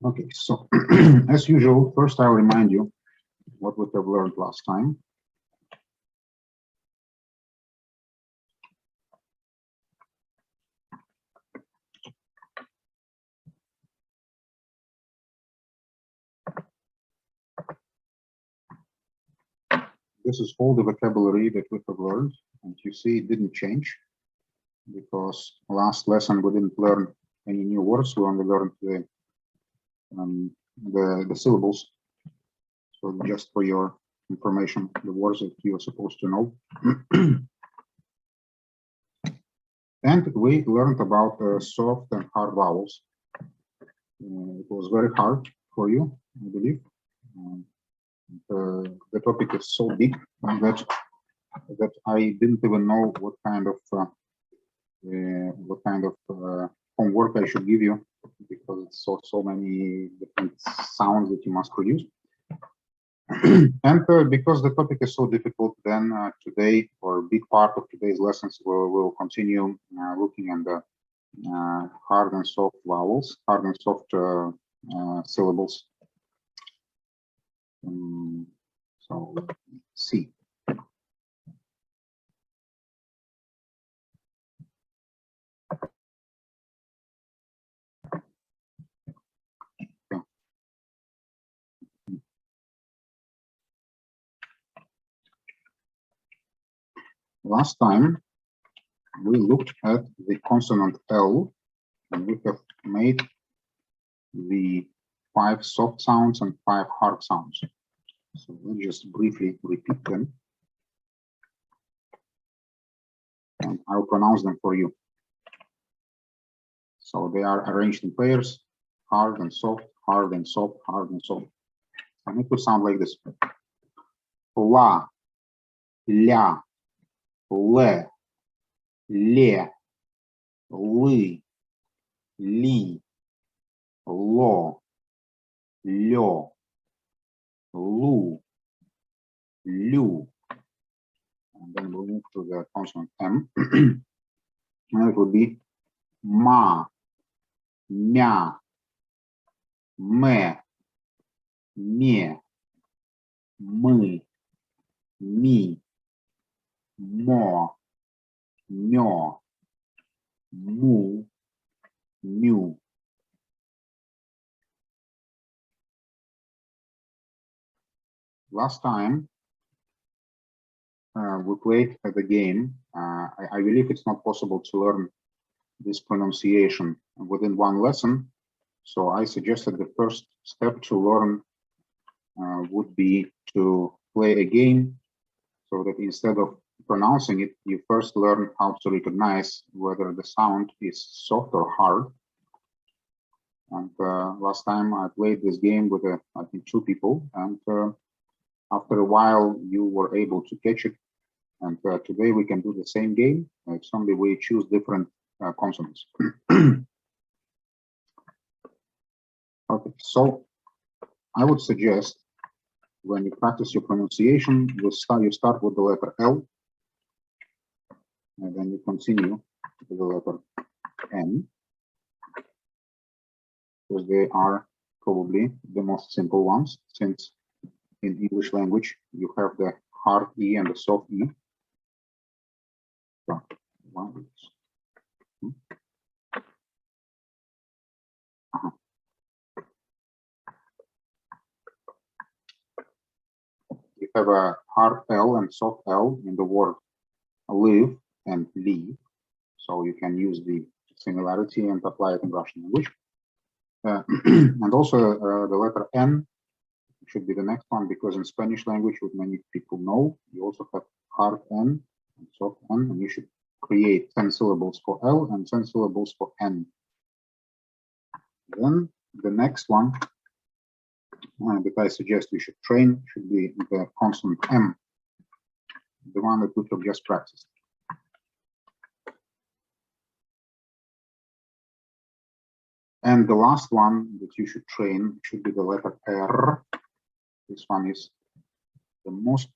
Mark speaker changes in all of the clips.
Speaker 1: Okay, so as usual, first I'll remind you what we have learned last time. This is all the vocabulary that we have learned, and you see it didn't change because last lesson we didn't learn any new words. We only learned the syllables. So just for your information, the words that you're supposed to know. And we learned about soft and hard vowels. It was very hard for you, I believe. The topic is so big that I didn't even know what kind of homework I should give you, because it's so many different sounds that you must produce. And because the topic is so difficult, then today, or a big part of today's lessons, we'll continue looking at the hard and soft vowels, hard and soft syllables. So let's see. Last time we looked at the consonant L, and we have made the 5 soft sounds and 5 hard sounds. So let's just briefly repeat them, and I'll pronounce them for you. So they are arranged in pairs: hard and soft, hard and soft, hard and soft. And it will sound like this: la, ля, ле, ле, лы, ли, ло, лё, лу, лю. And then we'll move to the consonant M. And it will be ма, мя, мэ, ме, мы, ми, мо, мё, му, мю. Last time we played the game. I believe it's not possible to learn this pronunciation within one lesson. So I suggested the first step to learn would be to play a game, so that instead of pronouncing it, you first learn how to recognize whether the sound is soft or hard. And last time I played this game with, I think, 2 people, and after a while you were able to catch it. And today we can do the same game, it's only we choose different consonants. Okay, so I would suggest, when you practice your pronunciation, you start with the letter L, and then you continue with the letter N, because they are probably the most simple ones, since in English language you have the hard E and the soft E. So, you have a hard L and soft L in the word live and leave, so you can use the similarity and apply it in Russian language. And also the letter N should be the next one, because in Spanish language, what many people know, you also have hard N and soft N, and you should create 10 syllables for L and 10 syllables for N. Then the next one that I suggest you should train should be the consonant M, the one that we have just practiced. And the last one that you should train should be the letter R. This one is the most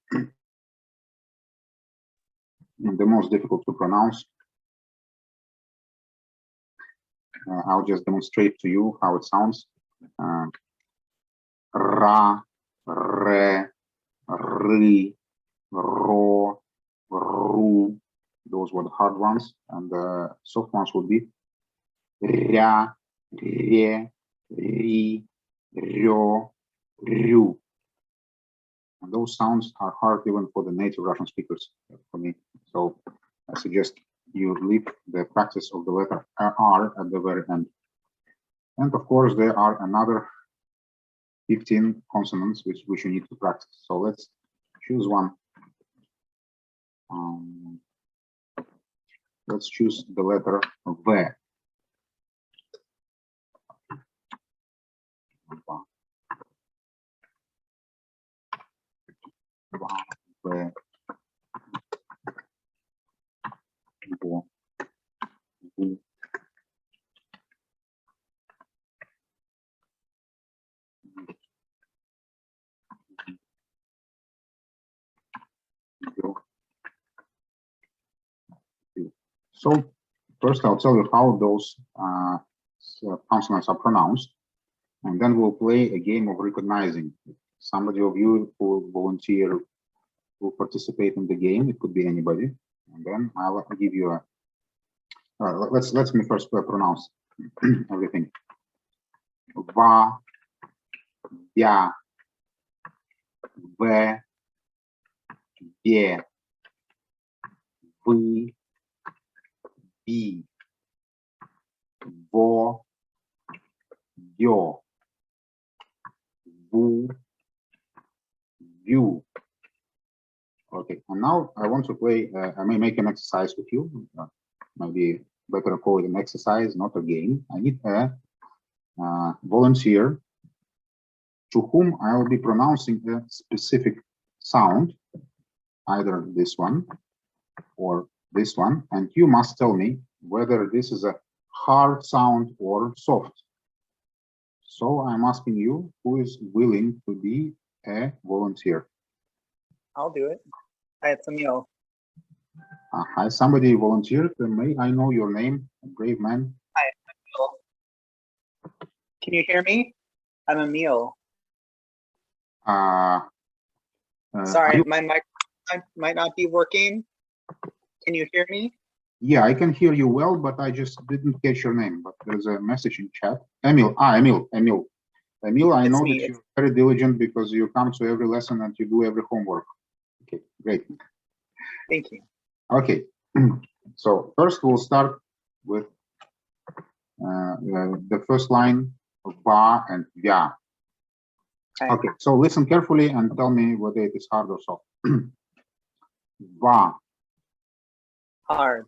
Speaker 1: difficult to pronounce. I'll just demonstrate to you how it sounds. Ra, re, ri, ro, ru. Those were the hard ones, and the soft ones would be ra, re, ri, ryo, ryu. And those sounds are hard even for the native Russian speakers, for me. So I suggest you leave the practice of the letter R at the very end. And of course, there are another 15 consonants which you need to practice. So let's choose one. Let's choose the letter V. V. So first I'll tell you how those consonants are pronounced, and then we'll play a game of recognizing. Somebody of you who volunteer will participate in the game. It could be anybody, and then I'll give you a. Let's me first pronounce everything. Va, ya, ve, ye, вы, ви, во, ё, ву, you. Okay, and now I want to play. I may make an exercise with you. Maybe better call it an exercise, not a game. I need a volunteer to whom I will be pronouncing a specific sound, either this one or this one, and you must tell me whether this is a hard sound or soft. So I'm asking you, who is willing to be a volunteer?
Speaker 2: I'll do it. Hi, it's Emil.
Speaker 1: Hi, somebody volunteered. May I know your name, brave man?
Speaker 2: Hi, Emil. Can you hear me? I'm Emil. Sorry, my microphone might not be working. Can you hear me?
Speaker 1: Yeah, I can hear you well, but I just didn't catch your name. But there's a message in chat. Emil. Emil. Emil, I know that you're very diligent because you come to every lesson and you do every homework. Okay, great.
Speaker 2: Thank you.
Speaker 1: Okay, so first we'll start with the first line of va and vya. Okay, so listen carefully and tell me whether it is hard or soft. Va.
Speaker 2: Hard.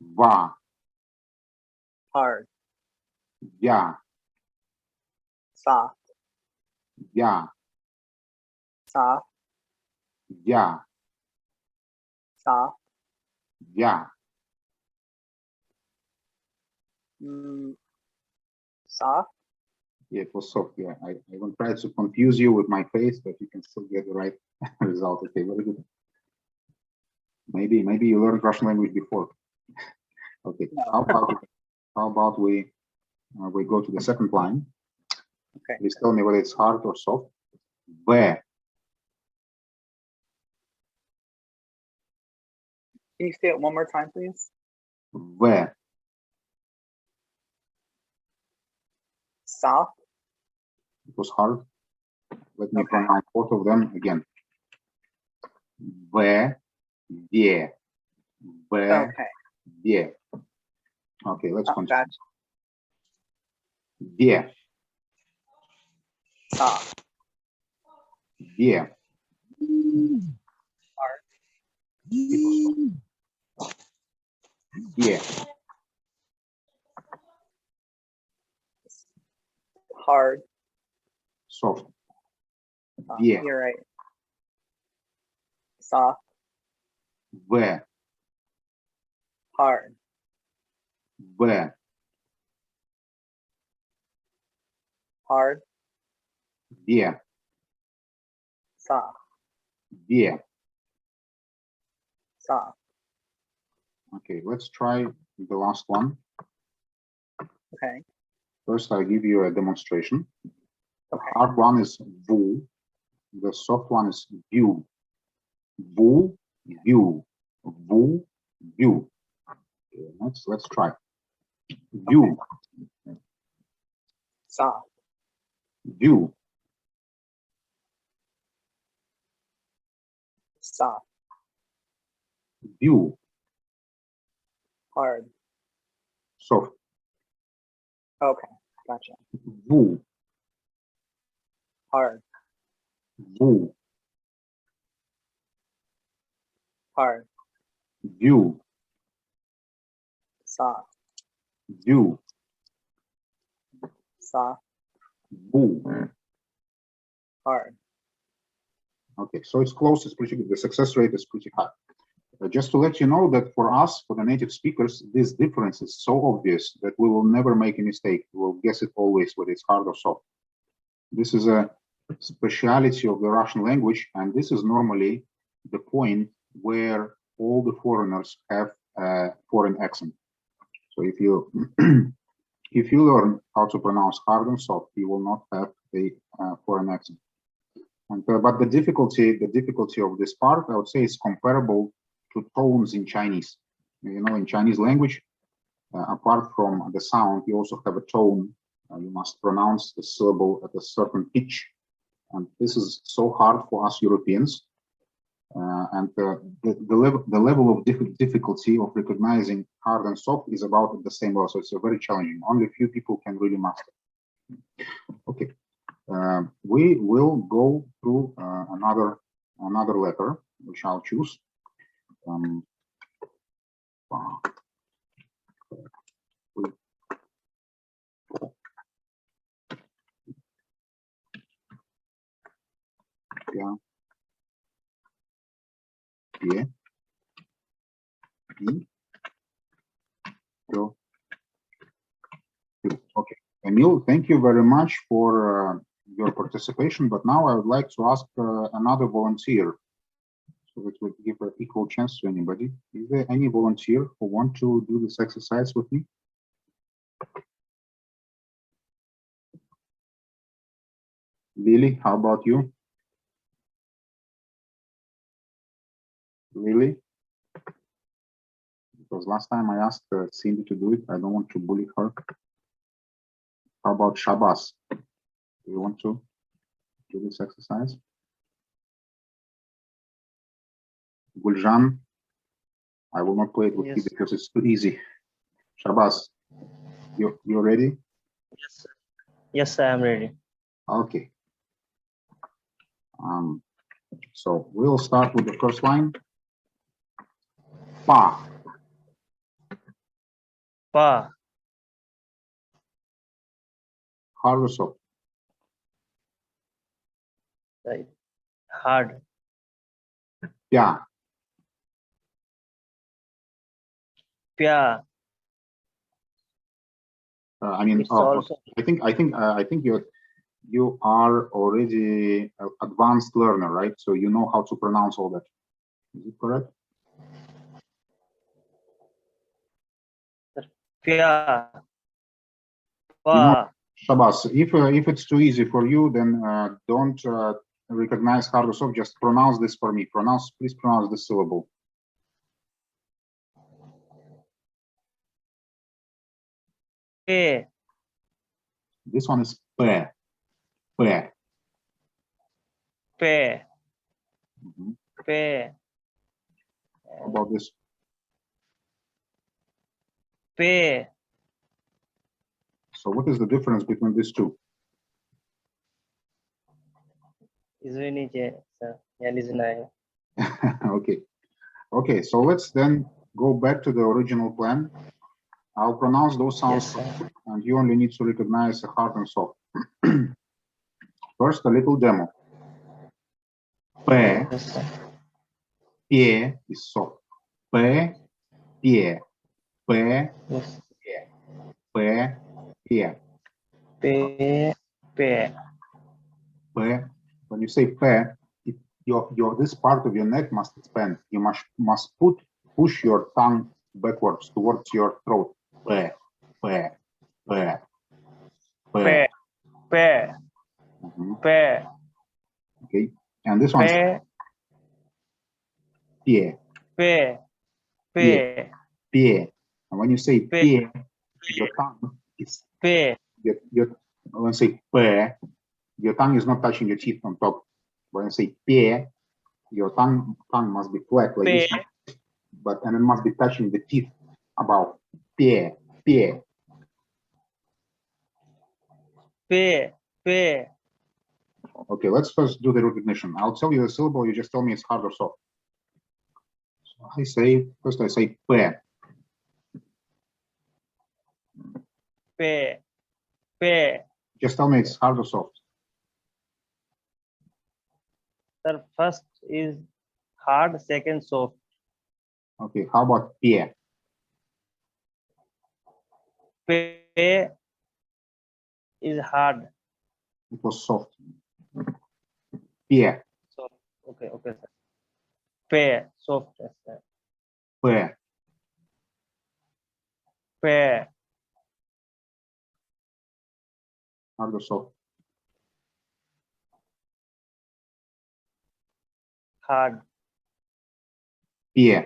Speaker 1: Va.
Speaker 2: Hard.
Speaker 1: Vya.
Speaker 2: Soft.
Speaker 1: Vya.
Speaker 2: Soft.
Speaker 1: Vya.
Speaker 2: Soft.
Speaker 1: Vya.
Speaker 2: Soft.
Speaker 1: Yeah, it was soft. Yeah, I will try to confuse you with my face, but you can still get the right result. Okay, very good. Maybe you learned Russian language before. Okay, no. How about we go to the second line?
Speaker 2: Okay.
Speaker 1: Please tell me whether it's hard or soft. V.
Speaker 2: Can you say it one more time, please?
Speaker 1: V.
Speaker 2: Soft.
Speaker 1: It was hard. Let me pronounce both of them again. V. V. V.
Speaker 2: Okay.
Speaker 1: V. Okay, let's continue.
Speaker 2: Gotcha.
Speaker 1: V.
Speaker 2: Soft.
Speaker 1: V.
Speaker 2: Hard.
Speaker 1: V.
Speaker 2: Hard.
Speaker 1: Soft. V.
Speaker 2: You're right. Soft.
Speaker 1: V.
Speaker 2: Hard.
Speaker 1: V.
Speaker 2: Hard.
Speaker 1: V.
Speaker 2: Soft.
Speaker 1: V.
Speaker 2: Soft.
Speaker 1: Okay, let's try the last one.
Speaker 2: Okay.
Speaker 1: First, I'll give you a demonstration. The
Speaker 2: Okay.
Speaker 1: hard one is vu. The soft one is view. Vu, view, vu, view. Okay, let's try. View,
Speaker 2: Soft,
Speaker 1: view,
Speaker 2: soft,
Speaker 1: view,
Speaker 2: hard.
Speaker 1: soft,
Speaker 2: Okay, gotcha.
Speaker 1: vu,
Speaker 2: Hard,
Speaker 1: vu,
Speaker 2: hard,
Speaker 1: view,
Speaker 2: soft,
Speaker 1: view,
Speaker 2: soft,
Speaker 1: vu.
Speaker 2: hard.
Speaker 1: Okay, so it's close, it's pretty good. The success rate is pretty high. Just to let you know that for us, for the native speakers, this difference is so obvious that we will never make a mistake. We will guess it always whether it's hard or soft. This is a speciality of the Russian language, and this is normally the point where all the foreigners have a foreign accent. So if you if you learn how to pronounce hard and soft, you will not have a foreign accent. And, but the difficulty of this part, I would say, is comparable to tones in Chinese. You know, in Chinese language, apart from the sound, you also have a tone. You must pronounce the syllable at a certain pitch. And this is so hard for us Europeans. And the level of difficulty of recognizing hard and soft is about at the same level. So it's very challenging. Only a few people can really master. Okay. We will go through another letter, which I'll choose. Yeah. Yeah. Okay. Emil, thank you very much for your participation, but now I would like to ask another volunteer, so that we give an equal chance to anybody. Is there any volunteer who want to do this exercise with me? Lily, how about you? Lily? Because last time I asked Cindy to do it, I don't want to bully her. How about Shabazz? Do you want to do this exercise? Guljan, I will not play it with you because it's too easy. Shabazz, you ready?
Speaker 3: Yes, sir. Yes, I am ready.
Speaker 1: Okay. So we'll start with the first line. Pa.
Speaker 3: Pa.
Speaker 1: Hard or soft?
Speaker 3: Right. Hard.
Speaker 1: Pya.
Speaker 3: Pya.
Speaker 1: I mean,
Speaker 3: It's also
Speaker 1: I think you are already an advanced learner, right? So you know how to pronounce all that. Is it correct?
Speaker 3: Pya. Pa.
Speaker 1: You know, Shabazz, if it's too easy for you, then don't recognize hard or soft. Just pronounce this for me. Please pronounce this syllable.
Speaker 3: Pe.
Speaker 1: This one is pe. Pe.
Speaker 3: Pe.
Speaker 1: Mhm.
Speaker 3: Pe.
Speaker 1: How about this?
Speaker 3: Pe.
Speaker 1: So what is the difference between these two?
Speaker 3: Извините, sir. Я не знаю.
Speaker 1: Okay, so let's then go back to the original plan. I'll pronounce those sounds,
Speaker 3: Yes, sir.
Speaker 1: and you only need to recognize the hard and soft. First, a little demo. Pe,
Speaker 3: Yes, sir.
Speaker 1: pie is soft. Pe, pie, pe,
Speaker 3: Yes.
Speaker 1: pe, pie.
Speaker 3: Pe. Pe.
Speaker 1: Pe. When you say pe, this part of your neck must expand. You must push your tongue backwards towards your throat. Pe, pe, pe.
Speaker 3: P, P,
Speaker 1: Mhm.
Speaker 3: P,
Speaker 1: Okay, and this one's
Speaker 3: P,
Speaker 1: P,
Speaker 3: P, P,
Speaker 1: P. P. And when you say
Speaker 3: P.
Speaker 1: P, your tongue is
Speaker 3: P,
Speaker 1: when you say P, your tongue is not touching your teeth on top. When you say P, your tongue must be flat like this, and it must be touching the teeth above. P, P.
Speaker 3: P, P.
Speaker 1: Okay, let's first do the recognition. I'll tell you the syllable, you just tell me it's hard or soft. So I say P.
Speaker 3: P, P.
Speaker 1: Just tell me it's hard or soft.
Speaker 3: Sir, first is hard, second soft.
Speaker 1: Okay, how about P?
Speaker 3: P is hard.
Speaker 1: It was soft. P,
Speaker 3: So, okay, sir. P, soft, yes, sir.
Speaker 1: P,
Speaker 3: P,
Speaker 1: hard or soft.
Speaker 3: hard.
Speaker 1: P,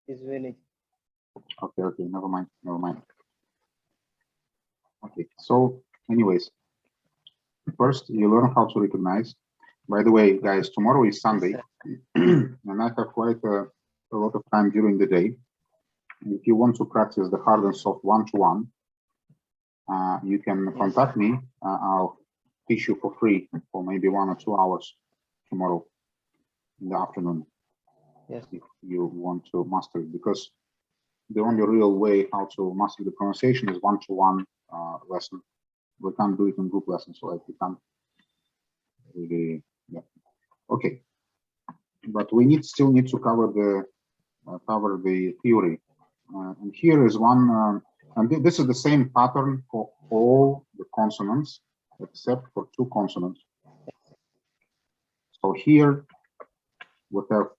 Speaker 3: Is very
Speaker 1: okay, never mind. Okay, so anyways, first you learn how to recognize. By the way, guys, tomorrow is Sunday, and I have quite a lot of time during the day. If you want to practice the hard and soft one-to-one, you can contact me. I'll teach you for free for maybe 1 or 2 hours tomorrow in the afternoon.
Speaker 3: Yes.
Speaker 1: If you want to master it, because the only real way how to master the pronunciation is one-to-one lesson. We can't do it in group lessons, so like we can't really, yeah. Okay, but we still need to cover the theory. And here is one, and this is the same pattern for all the consonants except for 2 consonants. So here we have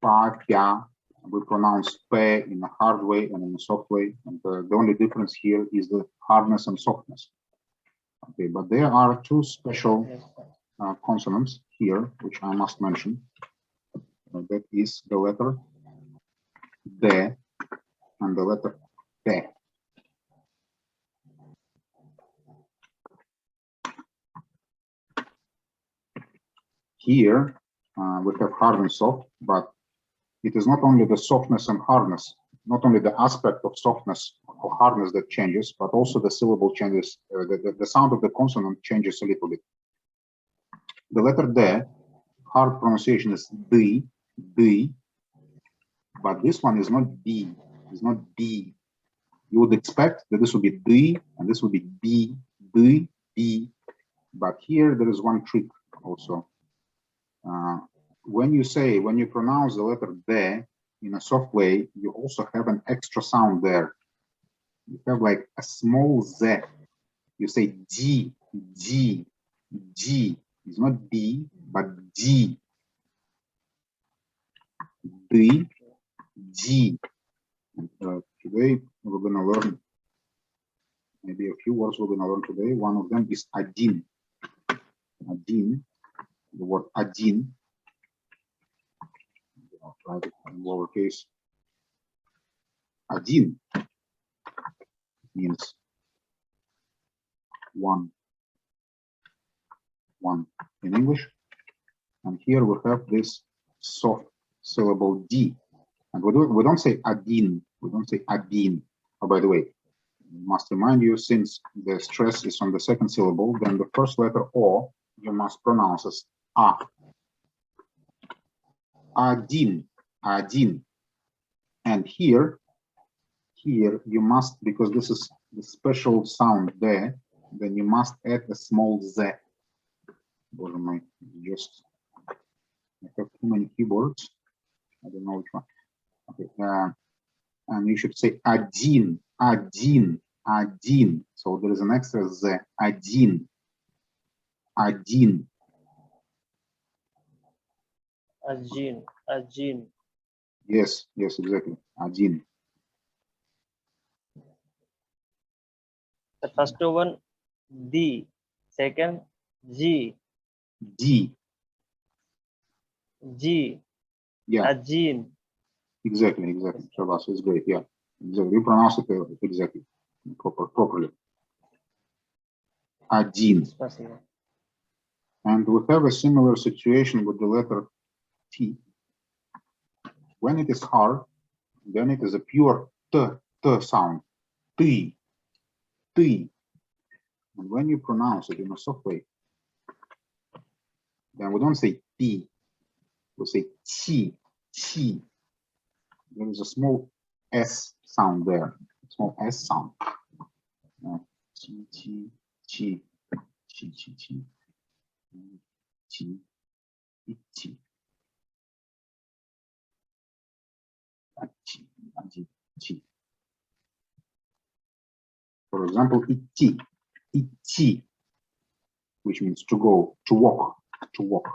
Speaker 1: pa, pia. We pronounce p in a hard way and in a soft way, and the only difference here is the hardness and softness. Okay, but there are 2 special consonants here, which I must mention. That is the letter D and the letter T. Here we have hard and soft, but it is not only the softness and hardness, not only the aspect of softness or hardness that changes, but also the syllable changes, the sound of the consonant changes a little bit. The letter D, hard pronunciation is D, D, but this one is not B, it's not B. You would expect that this would be D and this would be B, D, B, but here there is one trick also. When you pronounce the letter D in a soft way, you also have an extra sound there. You have like a small Z. You say G, G, G. It's not B, but G. D, G. And, today we're going to learn maybe a few words we're going to learn today. One of them is Adin. Adin, the word Adin. I'll try it in lowercase. Adin means one in English. And here we have this soft syllable D. And we don't say Adin, we don't say Adin. Oh, by the way, I must remind you, since the stress is on the second syllable, then the first letter O you must pronounce as A. Adin, Adin. And here you must, because this is the special sound there, then you must add a small Z. Or I have too many keyboards. I don't know which one. Okay, and you should say Adin, Adin, Adin. So there is an extra Z. Adin, Adin.
Speaker 3: Ajin.
Speaker 1: Yes, yes, exactly. Один.
Speaker 3: The first one D, second G,
Speaker 1: D. Yeah,
Speaker 3: Ajin.
Speaker 1: exactly, exactly. Shabas, it's great. Yeah, exactly. You pronounce it exactly, properly. Один.
Speaker 3: Спасибо.
Speaker 1: And we have a similar situation with the letter T. When it is hard, then it is a pure t sound. T. T. And when you pronounce it in a soft way, then we don't say T, we say Chi, Chi. There is a small S sound there, small S sound. Chi, Chi, Chi, Chi, Chi, Chi, Chi, Chi, Chi, Chi. For example, Iti, Iti, which means to go, to walk, to walk,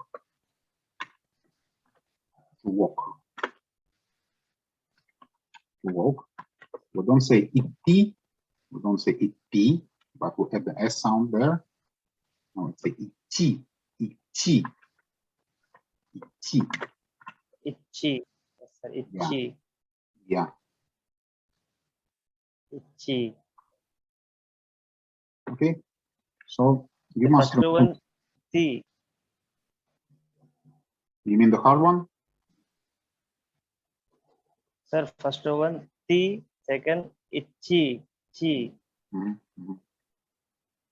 Speaker 1: to walk, to walk. We don't say iti, we don't say iti, but we have the S sound there. Now let's say iti, iti, iti.
Speaker 3: Itchy. Yes, sir. Itchy.
Speaker 1: Yeah.
Speaker 3: Itchy.
Speaker 1: Okay. So you
Speaker 3: The
Speaker 1: must
Speaker 3: first one T.
Speaker 1: You mean the hard one?
Speaker 3: Sir, first one T, second Itchy. Chi.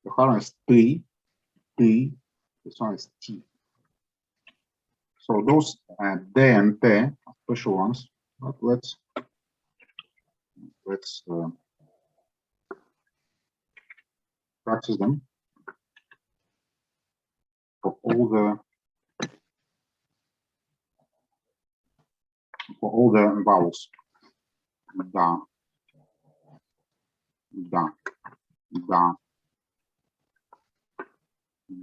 Speaker 1: The hard one is T, T. This one is T. So those D and T are special ones. But let's practice them for all the vowels. Da, da, da,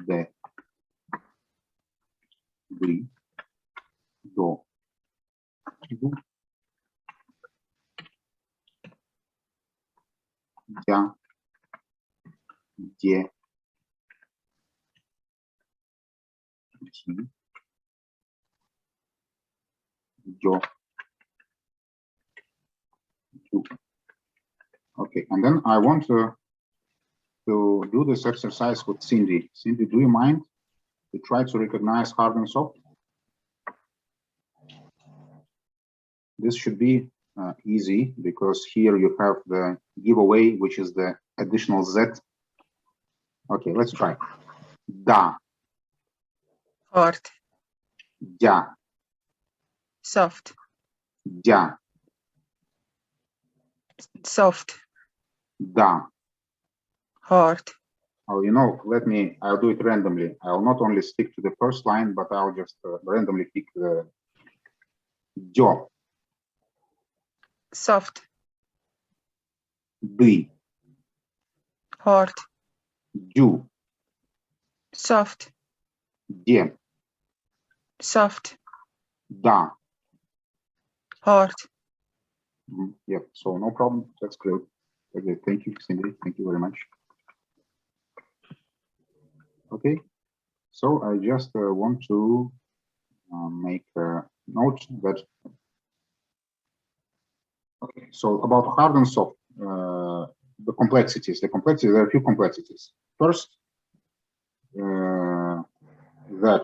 Speaker 1: de, di, do, du, дя, де, ди, дё, ду. Okay, and then I want to do this exercise with Cindy. Cindy, do you mind to try to recognize hard and soft? This should be easy because here you have the giveaway, which is the additional Z. Okay, let's try. Da,
Speaker 2: Hard.
Speaker 1: дя,
Speaker 2: Soft.
Speaker 1: дя,
Speaker 2: Soft.
Speaker 1: да.
Speaker 2: Hard.
Speaker 1: Oh, you know, I'll do it randomly. I'll not only stick to the first line, but I'll just randomly pick the дё,
Speaker 2: Soft.
Speaker 1: ды,
Speaker 2: Hard.
Speaker 1: дю,
Speaker 2: Soft.
Speaker 1: де,
Speaker 2: Soft.
Speaker 1: да.
Speaker 2: Hard.
Speaker 1: Yeah, so no problem. That's great. Okay, thank you, Cindy. Thank you very much. Okay, so I just want to make a note that. Okay, so about hard and soft, the complexities. There are a few complexities. First, that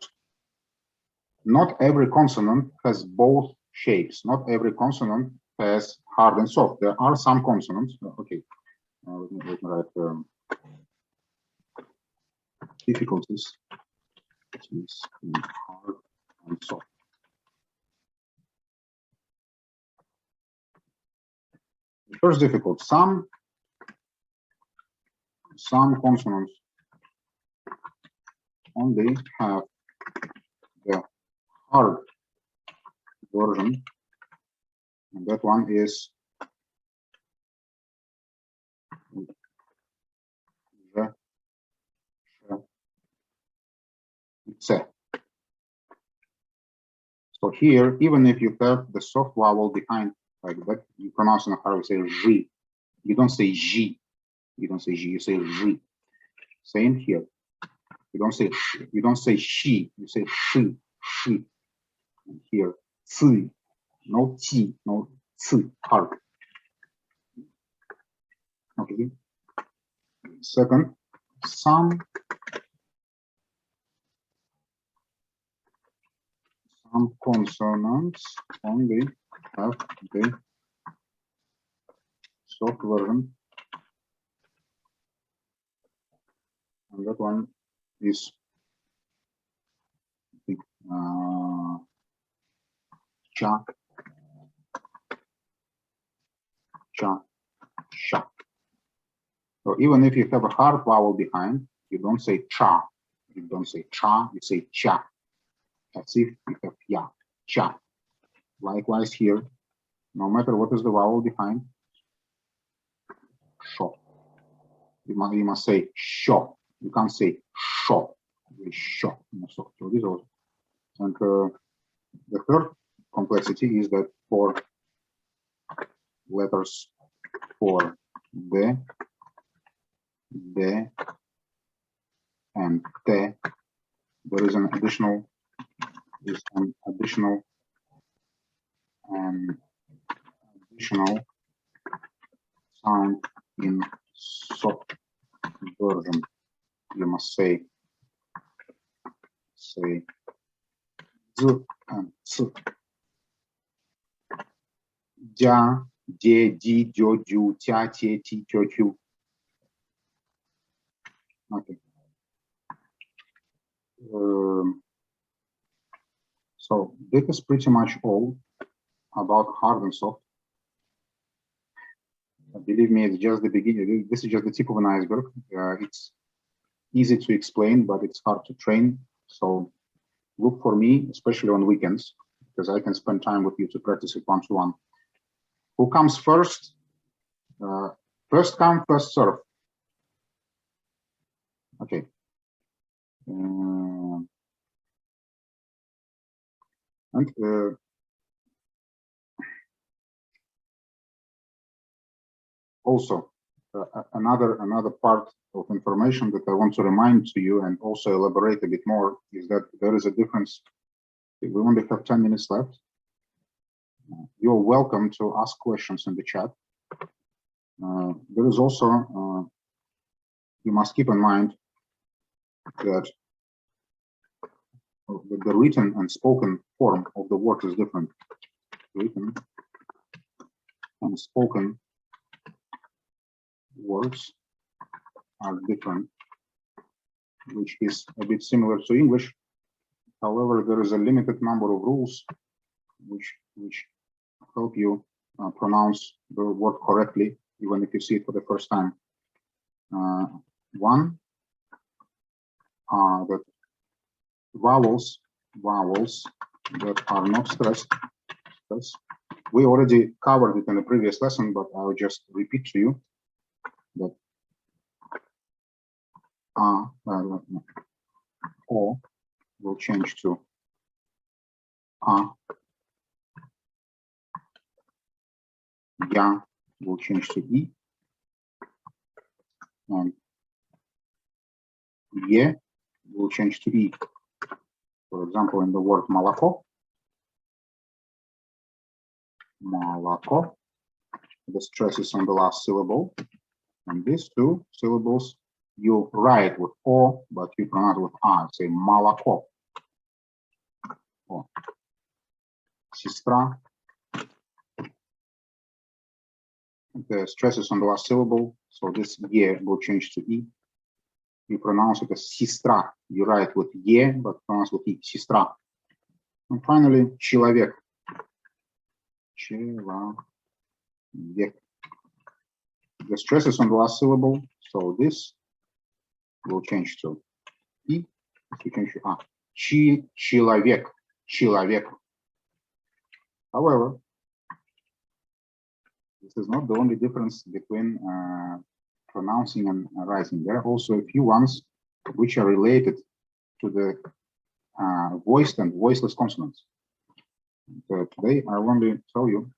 Speaker 1: not every consonant has both shapes. Not every consonant has hard and soft. There are some consonants. Okay, let me write difficulties. Is hard and soft. First difficult. Some consonants only have the hard version, and that one is the C. So here, even if you have the soft vowel behind, like that, you pronounce in a hard, you say Z. You don't say G. You don't say G. You say Z. Same here. You don't say she. You say she. She. And here, C. No T. No C. Hard. Okay. Second, some consonants only have the soft version, and that one is the cha, cha, sha. So even if you have a hard vowel behind, you don't say cha. You don't say cha, you say cha. As if you have ya, cha. Likewise here, no matter what is the vowel behind, sho. You must say sho. You can't say sho. Sho. So this also. And the third complexity is that for letters for the and te, there is an additional sound in soft version. You must say z and c. Ja, de, di, jo, ju, tia, tie, ti, tio, tiu. Okay. So this is pretty much all about hard and soft. Believe me, it's just the beginning. This is just the tip of an iceberg. It's easy to explain, but it's hard to train. So look for me, especially on weekends, because I can spend time with you to practice it one-to-one. Who comes first? First come, first serve. Okay. Also, another part of information that I want to remind to you and also elaborate a bit more is that there is a difference. We only have 10 minutes left. You're welcome to ask questions in the chat. There is also, you must keep in mind that the written and spoken form of the word is different. Written and spoken words are different, which is a bit similar to English. However, there is a limited number of rules which help you pronounce the word correctly, even if you see it for the first time. One, that vowels that are not stressed. We already covered it in the previous lesson, but I will just repeat to you that O will change to A. Ya will change to E. And Ye will change to E. For example, in the word молоко, the stress is on the last syllable. And these two syllables you write with O, but you pronounce with A. Say молоко. Сестра. The stress is on the last syllable, so this ye will change to E. You pronounce it as сестра. You write with ye, but pronounce with E. Сестра. And finally, человек. Человек. The stress is on the last syllable, so this will change to E. You change to A. Человек. Человек. However, this is not the only difference between pronouncing and writing. There are also a few ones which are related to the voiced and voiceless consonants. today I want to tell you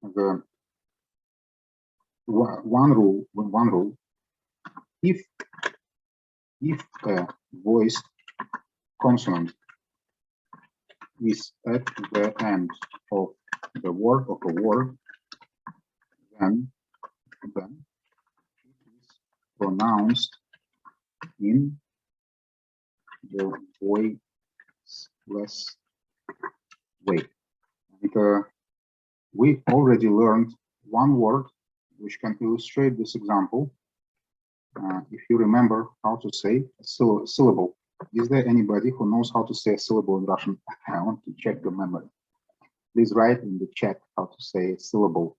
Speaker 1: the one rule. If a voiced consonant is at the end of the word of a word, then it is pronounced in the voiceless way. And, we already learned one word which can illustrate this example. If you remember how to say a syllable. Is there anybody who knows how to say a syllable in Russian? I want to check the memory. Please write in the chat how to say a syllable.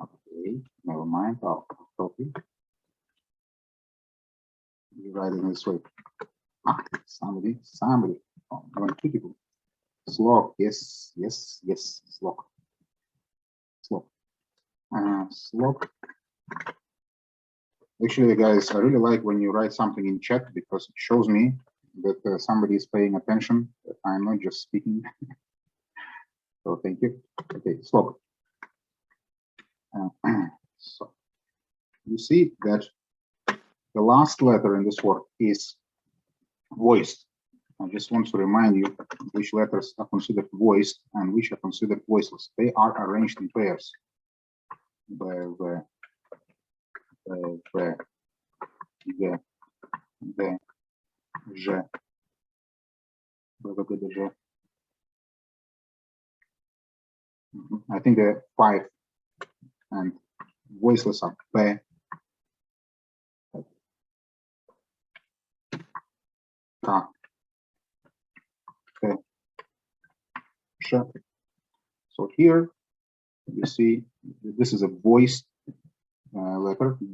Speaker 1: Okay, never mind. I'll copy. You write it this way. Somebody. Oh, only two people. Slok, yes, slok. Slok. Actually, guys, I really like when you write something in chat because it shows me that somebody is paying attention, that I'm not just speaking. So thank you. Okay, slok. So you see that the last letter in this word is voiced. I just want to remind you which letters are considered voiced and which are considered voiceless. They are arranged in pairs. The, j, I think there are 5, and voiceless are p, k, t, sh. So here you see this is a voiced letter g,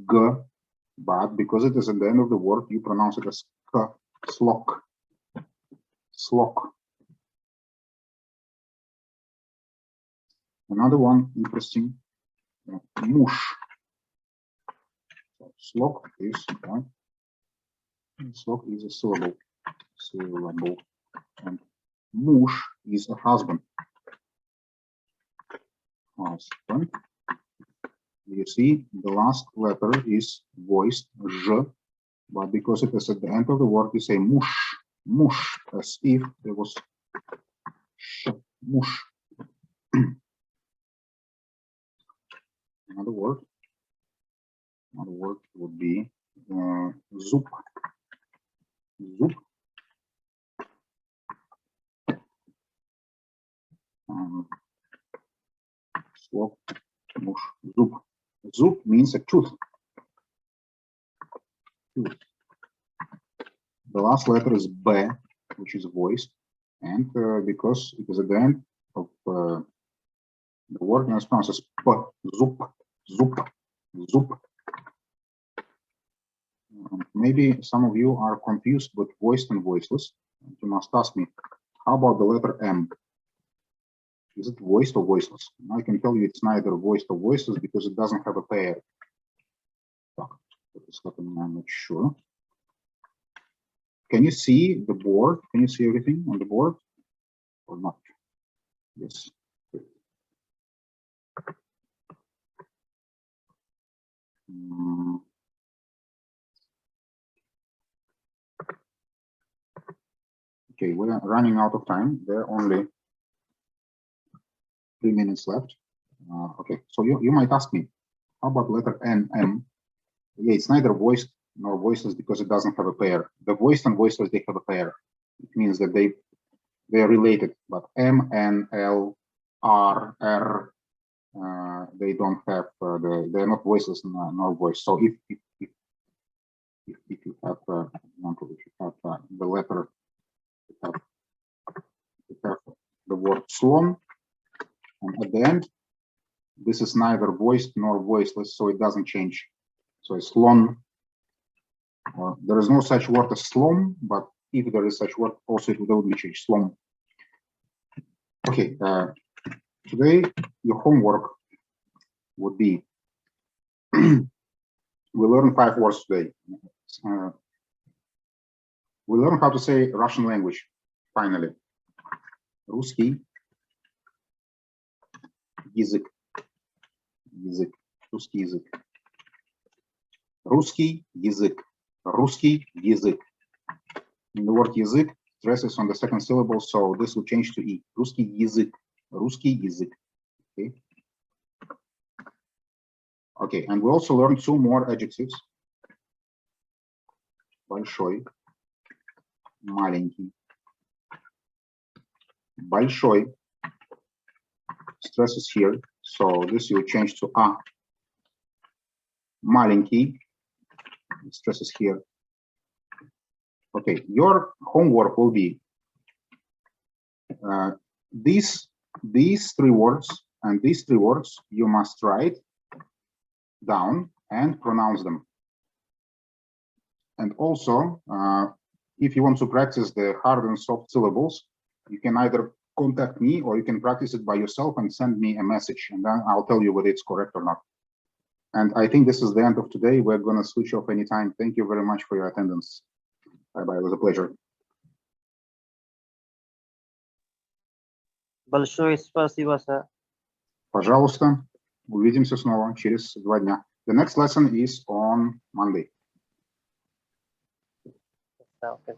Speaker 1: but because it is at the end of the word, you pronounce it as k, slok. Slok. Another one interesting, mush. So slok is a syllable, and mush is a husband. You see, the last letter is voiced zh, but because it is at the end of the word, you say mush, as if there was sh, mush. Another word would be zup. Zup. Slok, mush, zup. Zup means a tooth. The last letter is b, which is voiced, and because it is at the end of the word, it's pronounced as p, zup, zup, zup. Maybe some of you are confused with voiced and voiceless. You must ask me, how about the letter M? Is it voiced or voiceless? I can tell you it's neither voiced or voiceless because it doesn't have a pair. What is happening? I'm not sure. Can you see the board? Can you see everything on the board or not? Yes. Okay, we're running out of time. There are only 3 minutes left. Okay, so you might ask me, how about letter N, M? Yeah, it's neither voiced nor voiceless because it doesn't have a pair. The voiced and voiceless, they have a pair. It means that they are related, but M, N, L, R, R, they don't have they're not voiceless nor voiced. So if you have example, if you have the letter, you have the word slon, and at the end, this is neither voiced nor voiceless, so it doesn't change. So it's slon. There is no such word as slom, but if there is such word, also it will be changed, slom. Okay, today your homework would be we learn 5 words today. we learn how to say Russian language, finally. Русский язык. Язык. Русский язык. Русский язык. Русский язык. In the word язык, stress is on the second syllable, so this will change to E. Русский язык. Русский язык. Okay. Okay, and we also learned two more adjectives. Большой. Маленький. Большой. Stress is here, so this will change to A. Маленький. Stress is here. Okay, your homework will be these three words, and these three words you must write down and pronounce them. And also, if you want to practice the hard and soft syllables, you can either contact me or you can practice it by yourself and send me a message, and then I'll tell you whether it's correct or not. And I think this is the end of today. We're going to switch off anytime. Thank you very much for your attendance. Bye-bye. It was a pleasure.
Speaker 3: Большое спасибо, sir.
Speaker 1: Пожалуйста, увидимся снова через 2 дня. The next lesson is on Monday.
Speaker 3: Okay.